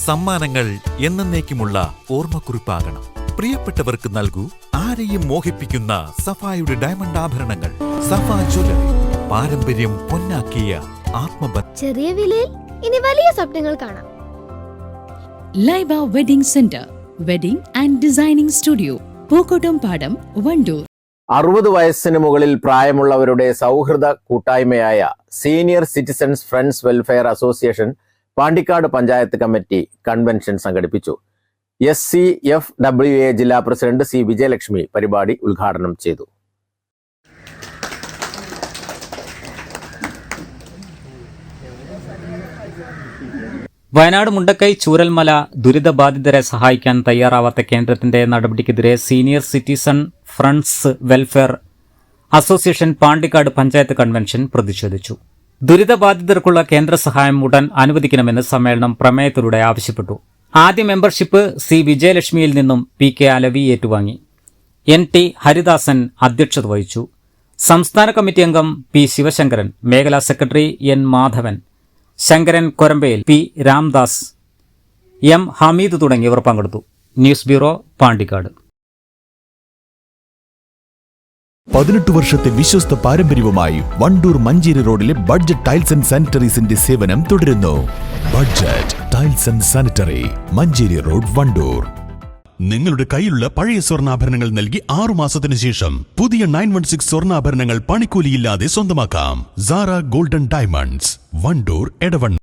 സമ്മാനങ്ങൾ എന്നേക്കുമുള്ള ഓർമ്മക്കുറിപ്പാകണം. പ്രിയപ്പെട്ടവർക്ക് നൽകൂ ആരെയും മോഹിപ്പിക്കുന്ന സഫായുടെ ഡയമണ്ട് ആഭരണങ്ങൾ. സഫ ജ്വല്ലറി, പാരമ്പര്യം പൊന്നാക്കിയ ആത്മബന്ധം. ചെറിയ വിലയിൽ ഇനി വലിയ സ്വപ്നങ്ങൾ കാണാം. Laiba wedding centre, wedding and designing studio, Pookkottumpadam, Wandoor. 60 വയസ്സിന് മുകളിൽ പ്രായമുള്ളവരുടെ സൗഹൃദ കൂട്ടായ്മയായ senior citizens friends welfare association Pandikkad panchayat committee convention സംഘടിപ്പിച്ചു. SCFWA ജില്ലാ പ്രസിഡന്റ് C. വിജയലക്ഷ്മി പരിപാടി ഉദ്ഘാടനം ചെയ്തു. വയനാട് മുണ്ടക്കൈ ചൂരൽമല ദുരിതബാധിതരെ സഹായിക്കാൻ തയ്യാറാവാത്ത കേന്ദ്രത്തിന്റെ നടപടിക്കെതിരെ senior citizen friends welfare association Pandikkad panchayat convention പ്രതിഷേധിച്ചു. ദുരിതബാധിതർക്കുള്ള കേന്ദ്ര സഹായം ഉടൻ അനുവദിക്കണമെന്ന് സമ്മേളനം പ്രമേയത്തിലൂടെ ആവശ്യപ്പെട്ടു. ആദ്യ മെമ്പർഷിപ്പ് C. വിജയലക്ഷ്മിയിൽ നിന്നും PK അലവി ഏറ്റുവാങ്ങി. NT ഹരിദാസൻ അധ്യക്ഷത വഹിച്ചു. സംസ്ഥാന കമ്മിറ്റി അംഗം P. ശിവശങ്കരൻ, മേഖലാ secretary N. Madhavan, Sankaran Korambayil, P. Ramdas, M. Hameed തുടങ്ങിയവർ പങ്കെടുത്തു. News bureau, Pandikkad. 18 വർഷത്തെ വിശ്വസ്ത പാരമ്പര്യവുമായി വണ്ടൂർ മഞ്ചേരി റോഡിലെ ബഡ്ജറ്റ് ടൈൽസ് ആൻഡ് സാനിറ്ററീസിന്റെ സേവനം തുടരുന്നു. Budget tiles and sanitary, Manjeri road, Wandoor. നിങ്ങളുടെ കയ്യിലുള്ള പഴയ സ്വർണ്ണാഭരണങ്ങൾ നൽകി 6 മാസത്തിനു ശേഷം പുതിയ 916 സ്വർണ്ണാഭരണങ്ങൾ പണിക്കൂലിയില്ലാതെ സ്വന്തമാക്കാം. Sara golden diamonds, Wandoor, Edavanna.